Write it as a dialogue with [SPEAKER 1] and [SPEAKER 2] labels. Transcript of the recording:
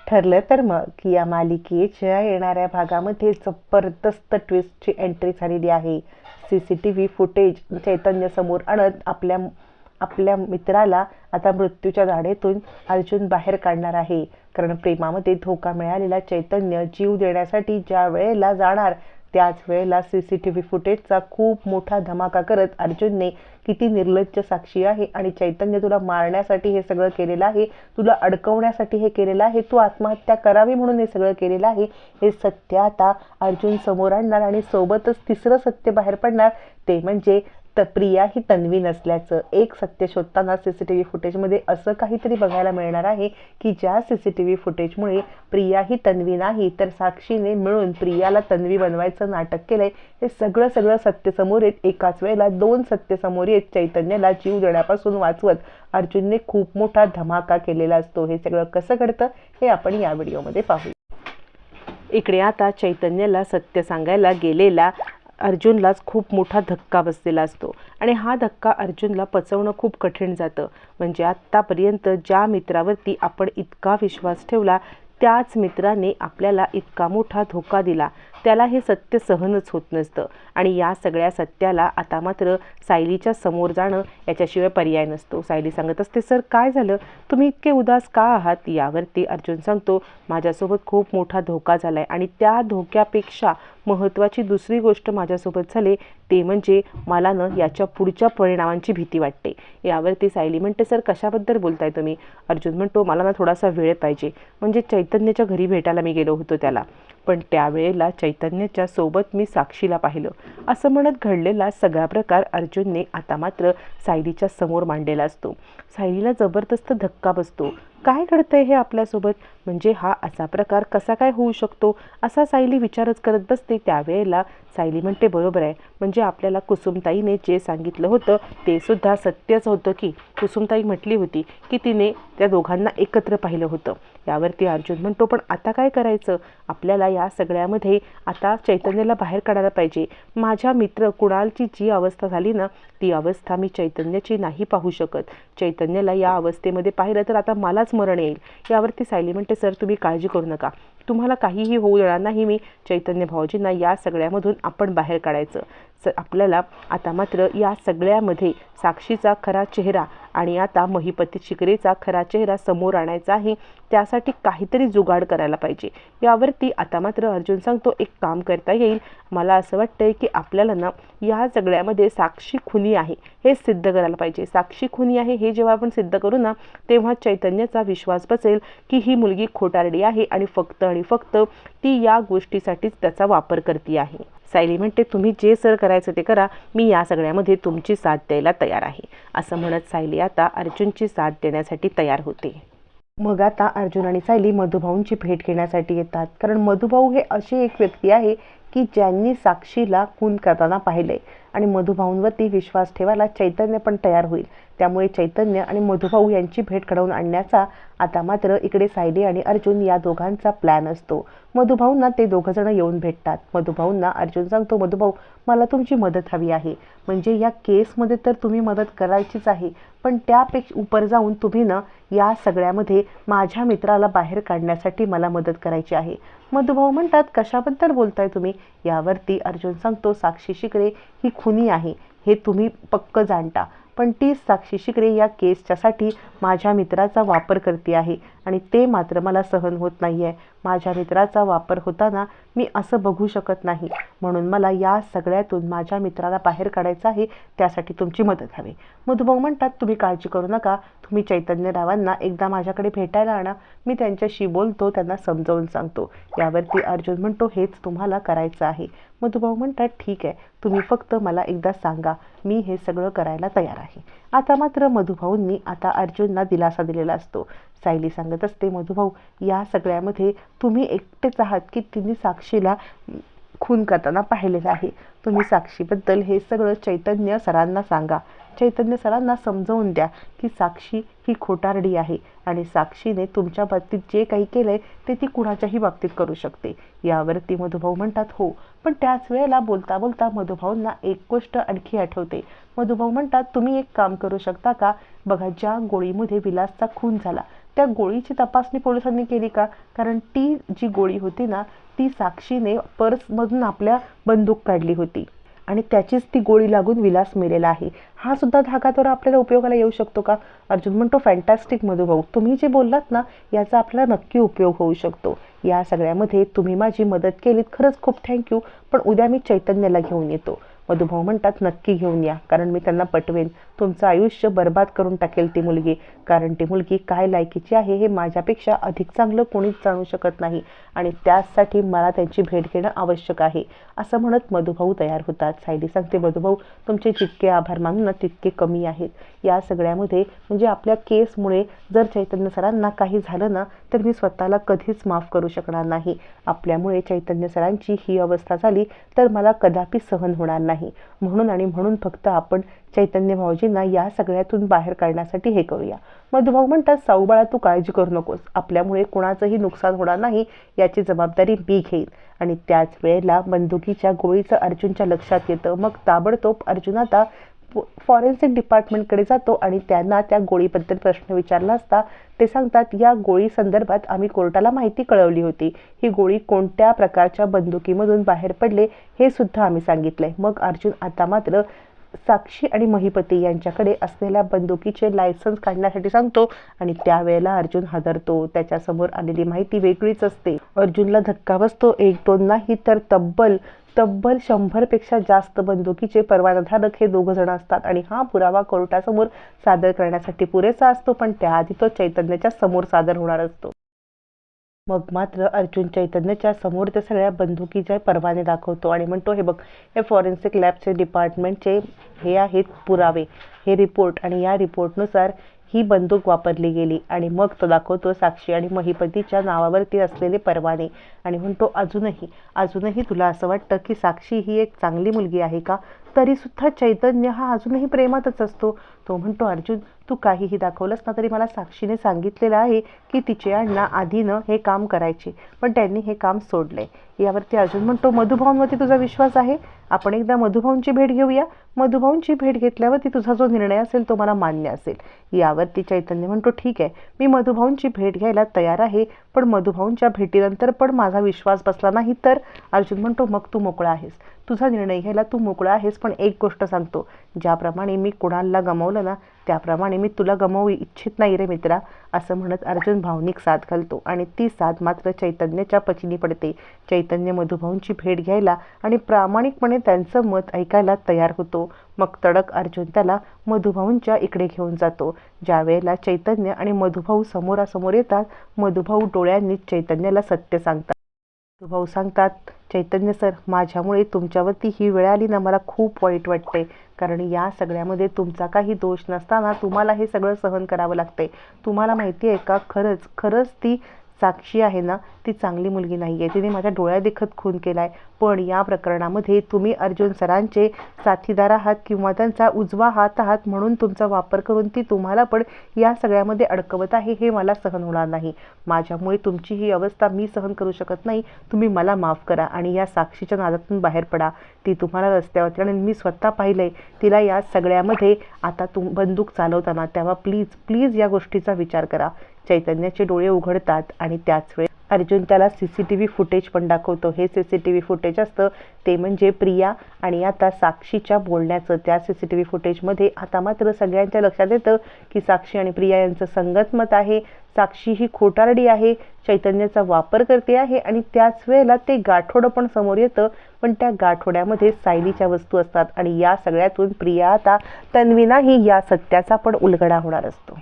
[SPEAKER 1] ठरलं तर मग या मालिकेच्या येणाऱ्या भागामध्ये जबरदस्त ट्विस्टची एंट्री झालेली आहे. CCTV फुटेज चैतन्य समोर आणत आपल्या आपल्या मित्राला आता मृत्यूच्या दाढेतून अर्जुन बाहेर काढणार आहे. कारण प्रेमामध्ये धोका मिळालेला चैतन्य जीव देण्यासाठी ज्या वेळेला जाणार त्याच वेळेला CCTV फुटेजचा खूप मोठा धमाका करत अर्जुनने किती निर्लज्ज साक्षी आहे आणि चैतन्य तुला मारण्यासाठी हे सगळं केलेलं आहे, तुला अडकवण्यासाठी हे केलेलं आहे, तू आत्महत्या करावी म्हणून हे सगळं केलेलं आहे, हे सत्य आता अर्जुन समोर आणणार आणि सोबतच तिसरं सत्य बाहेर पडणार ते म्हणजे प्रिया ही तन्वी नसल्याचं. एक सत्य शोधताना CCTV फुटेजमध्ये असं काहीतरी बघायला मिळणार आहे की ज्या CCTV फुटेजमुळे प्रिया ही तन्वी नाही तर साक्षीने मिळून प्रियाला तन्वी बनवायचं नाटक केलंय. हे सगळं सत्य समोर येत एकाच वेळेला दोन सत्य समोर येत चैतन्याला जीव देण्यापासून वाचवत अर्जुनने खूप मोठा धमाका केलेला असतो. हे सगळं कसं घडतं हे आपण या व्हिडिओमध्ये पाहू. इकडे आता चैतन्याला सत्य सांगायला गेलेला अर्जुनलाच खूप मोठा धक्का बसलेला असतो आणि हा धक्का अर्जुनला पचवणं खूप कठीण जातं. म्हणजे आत्तापर्यंत ज्या मित्रावरती आपण इतका विश्वास ठेवला त्याच मित्राने आपल्याला इतका मोठा धोका दिला, त्याला हे सत्य सहनच होत नसतं आणि या सगळ्या सत्याला आता मात्र सायलीच्या समोर जाणं याच्याशिवाय पर्याय नसतो. सायली सांगत असते, सर काय झालं, तुम्ही इतके उदास का आहात? यावरती अर्जुन सांगतो, माझ्यासोबत खूप मोठा धोका झालाय आणि त्या धोक्यापेक्षा महत्त्वाची दुसरी गोष्ट माझ्यासोबत झाली ते म्हणजे मला याच्या पुढच्या परिणामांची भीती वाटते. यावरती सायली म्हणते, सर कशाबद्दल बोलताय तुम्ही? अर्जुन म्हणतो, मला थोडासा वेळ पाहिजे. म्हणजे चैतन्याच्या घरी भेटायला मी गेलो होतो त्याला, पण त्यावेळेला चैतन्याच्या सोबत मी साक्षीला पाहिलं. असं म्हणत घडलेला सगळा प्रकार अर्जुनने आता मात्र सायलीच्या समोर मांडलेला असतो. सायलीला जबरदस्त धक्का बसतो. काय घडतंय हे आपल्यासोबत? म्हणजे हा असा प्रकार कसा काय होऊ शकतो असा सायली विचारच करत बसते. त्यावेळेला सायली म्हणते, बरोबर आहे, म्हणजे आपल्याला कुसुमताईने जे सांगितलं होतं ते सुद्धा सत्यच होतं की कुसुमताई म्हटली होती की तिने त्या दोघांना एकत्र पाहिलं होतं. यावरती अर्जुन म्हणतो, पण आता काय करायचं? आपल्याला या सगळ्यामध्ये आता चैतन्याला बाहेर काढायला पाहिजे. माझ्या मित्र कुणालची जी अवस्था झाली ना ती अवस्था मी चैतन्याची नाही पाहू शकत. चैतन्याला या अवस्थेमध्ये पाहिलं तर आता मलाच मरण येईल. यावरती सायली म्हणते, सर तुम्ही काळजी करू नका, तुम्हाला काहीही होऊ देणार नाही मी. चैतन्य भाऊजींना या सगळ्यामधून आपण बाहेर काढायचं. आपल्याला आता मात्र या सगळ्यामध्ये साक्षीचा खरा चेहरा आणि आता महिपती शिकरेचा खरा चेहरा समोर आणायचा आहे. त्यासाठी काहीतरी जुगाड करायला पाहिजे. यावरती आता मात्र अर्जुन सांगतो, एक काम करता येईल, मला असं वाटतंय की आपल्याला या सगळ्यामध्ये साक्षी खुनी आहे हे सिद्ध करायला पाहिजे. साक्षी खुनी आहे हे जेव्हा आपण सिद्ध करू ना तेव्हा चैतन्याचा विश्वास बसेल की ही मुलगी खोटारडी आहे आणि फक्त ती या गोष्टीसाठीच त्याचा वापर करते आहे. सायली म्हणते, तुम्ही जे सर करायचं ते करा, मी या सगळ्यामध्ये तुमची साथ द्यायला तयार आहे. असं म्हणत सायली आता अर्जुनची साथ देण्यासाठी तयार होते. मग आता अर्जुन आणि सायली मधुभाऊंची भेट घेण्यासाठी येतात. कारण मधुभाऊ हे अशी एक व्यक्ती आहे की ज्यांनी साक्षीला खून करताना पाहिलंय आणि मधुभाऊंवरती विश्वास ठेवायला चैतन्य पण तयार होईल. त्यामुळे चैतन्य आणि मधुभाऊ यांची भेट घडवून आणण्याचा आता मात्र इकडे सायली आणि अर्जुन या दोघांचा प्लॅन असतो. मधुभाऊंना ते दोघंजण येऊन भेटतात. मधुभाऊंना अर्जुन सांगतो, मधुभाऊ मला तुमची मदत हवी आहे. म्हणजे या केसमध्ये तर तुम्ही मदत करायचीच आहे, पण त्यापेक्षा उपर जाऊन तुम्ही या सगळ्यामध्ये माझ्या मित्राला बाहेर काढण्यासाठी मला मदत करायची आहे. मधुभाऊ म्हणतात, कशाबद्दल बोलताय तुम्ही? यावरती अर्जुन सांगतो, साक्षी शिकरे ही खुनी आहे हे तुम्ही पक्क जाणता, पण तीच साक्षी शिकरे या केसच्यासाठी माझ्या मित्राचा वापर करते आहे आणि ते मात्र मला सहन होत नाही आहे. माझ्या मित्राचा वापर होताना मी असं बघू शकत नाही, म्हणून मला या सगळ्यातून माझ्या मित्राला बाहेर काढायचं आहे, त्यासाठी तुमची मदत हवी. मधुभाऊ म्हणतात, तुम्ही काळजी करू नका, तुम्ही चैतन्यरावांना एकदा माझ्याकडे भेटायला आणा, मी त्यांच्याशी बोलतो, त्यांना समजावून सांगतो. यावरती अर्जुन म्हणतो, हेच तुम्हाला करायचं आहे. मधुभाऊ म्हणतात, ठीक आहे, तुम्ही फक्त मला एकदा सांगा, मी हे सगळं करायला तयार आहे. आता मात्र मधुभाऊंनी आता अर्जुनला दिलासा दिलेला असतो. सायली सांगत असते, मधुभाऊ या सगळ्यामध्ये तुम्ही एकटेच आहात की तिने साक्षीला खून करताना पाहिलेलं आहे. तुम्ही साक्षीबद्दल हे सगळं चैतन्य सरांना सांगा. चैतन्य सरांना समजावून द्या की साक्षी ही खोटारडी आहे आणि साक्षीने तुमच्या बाबतीत जे काही केलंय ते ती कुणाच्याही बाबतीत करू शकते. यावरती मधुभाऊ म्हणतात, हो, पण त्याच वेळेला बोलता बोलता मधुभाऊंना एक गोष्ट आणखी आठवते. मधुभाऊ म्हणतात, तुम्ही एक काम करू शकता का? बघा, ज्या गोळीमध्ये विलासचा खून झाला त्या गोळीची तपासणी पोलिसांनी केली का? कारण ती जी गोळी होती ना, ती साक्षीने पर्समधून आपल्या बंदूक काढली होती आणि त्याचीच ती गोळी लागून विलास मेलेला आहे. हा सुद्धा धागा तर आपल्याला उपयोगाला येऊ शकतो का? अर्जुन म्हणतो, फॅन्टॅस्टिक मधुभाऊ, तुम्ही जे बोललात ना याचा आपल्याला नक्की उपयोग होऊ शकतो. या सगळ्यामध्ये तुम्ही माझी मदत केलीत, खरंच खूप थँक्यू. पण उद्या मी चैतन्याला घेऊन येतो. मधुभाऊ म्हणतात, नक्की घेऊन या, कारण मी त्यांना पटवेन. तुमचं आयुष्य बर्बाद करून टाकेल ती मुलगी, कारण ती मुलगी काय लायकीची आहे हे माझ्यापेक्षा अधिक चांगलं कोणीच जाणू शकत नाही आणि त्यासाठी मला त्यांची भेट घेणं आवश्यक आहे. असं म्हणत मधुभाऊ तयार होतात. सायली सांगते, मधुभाऊ तुमचे जितके आभार मानू ना तितके कमी आहेत. या सगळ्यामध्ये म्हणजे आपल्या केसमुळे जर चैतन्य सरांना काही झालं ना तर मी स्वतःला कधीच माफ करू शकणार नाही. आपल्यामुळे चैतन्य सरांची ही अवस्था झाली तर मला कदापि सहन होणार नाही. म्हणून फक्त आपण चैतन्य भाऊजींना या सगळ्यातून बाहेर काढण्यासाठी हे करूया. मधुभाऊ म्हणतात, साऊबाळा तू काळजी करू नकोस, आपल्यामुळे कोणाचंही नुकसान होणार नाही याची जबाबदारी मी घेईन. आणि त्याच वेळेला बंदुकीच्या गोळीचं अर्जुनच्या लक्षात येतं. मग ताबडतोब अर्जुन आता फॉरेन्सिक डिपार्टमेंटकडे जातो आणि त्यांना त्या गोळीबद्दल प्रश्न विचारला असता ते सांगतात, या गोळी संदर्भात आम्ही कोर्टाला माहिती कळवली होती. ही गोळी कोणत्या प्रकारच्या बंदुकीमधून बाहेर पडले हे सुद्धा आम्ही सांगितलंय. मग अर्जुन आता मात्र साक्षी आणि महिपती यांच्याकडे असलेल्या बंदुकीचे लायसन्स काढण्यासाठी सांगतो आणि त्यावेळेला अर्जुन हादरतो. त्याच्यासमोर आलेली माहिती वेगळीच असते. अर्जुनला धक्का बसतो. 1-2 नाही तर तब्बल 100पेक्षा जास्त बंदुकीचे परवानाधारक हे 2 जण असतात आणि हा पुरावा कोर्टासमोर सादर करण्यासाठी पुरेसा असतो. पण त्याआधी तो चैतन्याच्या समोर सादर होणार असतो. मग मात्र अर्जुन चैतन्याच्या समोर त्या सगळ्या बंदुकीचे परवाने दाखवतो आणि म्हणतो, हे बघ, हे फॉरेन्सिक लॅबचे डिपार्टमेंटचे हे आहेत पुरावे, हे रिपोर्ट, आणि या रिपोर्टनुसार ही बंदूक वापरली गेली. आणि मग तो दाखवतो साक्षी आणि महिपतीच्या नावावरती असलेले परवाने आणि म्हणतो, अजूनही तुला असं वाटतं की साक्षी ही एक चांगली मुलगी आहे का? तरीसुद्धा चैतन्य हा अजूनही प्रेमातच असतो. तो म्हणतो, अर्जुन तू काहीही दाखवलंस ना तरी मला साक्षीने सांगितलेलं आहे की तिचे अण्णा आधीनं हे काम करायचे, पण त्यांनी हे काम सोडलंय. यावरती अर्जुन म्हणतो, मधुभाऊंवरती तुझा विश्वास आहे? आपण एकदा मधुभाऊंची भेट घेऊया. मधुभाऊंची भेट घेतल्यावरती तुझा जो निर्णय असेल तो मला मान्य असेल. यावरती चैतन्य म्हणतो, ठीक आहे, मी मधुभाऊंची भेट घ्यायला तयार आहे, पण मधुभाऊंच्या भेटीनंतर पण माझा विश्वास बसला नाही तर? अर्जुन म्हणतो, मग तू मोकळा आहेस, तुझा निर्णय घ्यायला तू मोकळा आहेस. पण एक गोष्ट सांगतो, ज्याप्रमाणे मी कुणालला गमावलं ना त्याप्रमाणे मी तुला गमावू इच्छित नाही रे मित्रा. असं म्हणत अर्जुन भावनिक साथ घालतो आणि ती साथ मात्र चैतन्याच्या पचिनी पडते. चैतन्य मधुभाऊंची भेट घ्यायला आणि प्रामाणिकपणे त्यांचं मत ऐकायला तयार होतो. मग तडक अर्जुन त्याला मधुभाऊंच्या इकडे घेऊन जातो. ज्या वेळेला चैतन्य आणि मधुभाऊ समोरासमोर येतात, मधुभाऊ डोळ्यांनी चैतन्याला सत्य सांगतात. मधुभाऊ सांगतात, चैतन्य सर, माझ्यामुळे तुमच्यावरती ही वेळ आली ना, मला खूप वाईट वाटते, कारण या सगळ्यामध्ये तुमचा काही दोष नसताना तुम्हाला हे सगळं सहन करावं लागतंय. तुम्हाला माहिती आहे का, खरंच ती साक्षी आहे ना, ती चांगली मुलगी नाही आहे, तिने माझ्या डोळ्यादेखत खून केला आहे. पण या प्रकरणामध्ये तुम्ही अर्जुन सरांचे साथीदार आहात किंवा त्यांचा उजवा हात आहात, म्हणून तुमचा वापर करून ती तुम्हाला पण या सगळ्यामध्ये अडकवत आहे. हे मला सहन होणार नाही. माझ्यामुळे तुमची ही अवस्था मी सहन करू शकत नाही. तुम्ही मला माफ करा आणि या साक्षीच्या नादातून बाहेर पडा. ती तुम्हाला रस्त्यावरती आणि मी स्वतः पाहिलंय तिला या सगळ्यामध्ये आता बंदूक चालवताना, तेव्हा प्लीज या गोष्टीचा विचार करा. चैतन्याचे डोळे उघडतात आणि त्याच वेळी अर्जुन त्याला CCTV फुटेज पण दाखवतो. हे CCTV फुटेज असतं ते म्हणजे प्रिया आणि आता साक्षीच्या बोलण्याचं. त्या CCTV फुटेजमध्ये आता मात्र सगळ्यांच्या लक्षात येतं की साक्षी आणि प्रिया यांचं संगतमत आहे. साक्षी ही खोटारडी आहे, चैतन्याचा वापर करते आहे आणि त्याच वेळेला ते गाठोडं पण समोर येतं. पण त्या गाठोड्यामध्ये सायलीच्या वस्तू असतात आणि या सगळ्यातून प्रिया आता तन्वीनाही या सत्याचा पण उलगडा होणार असतो.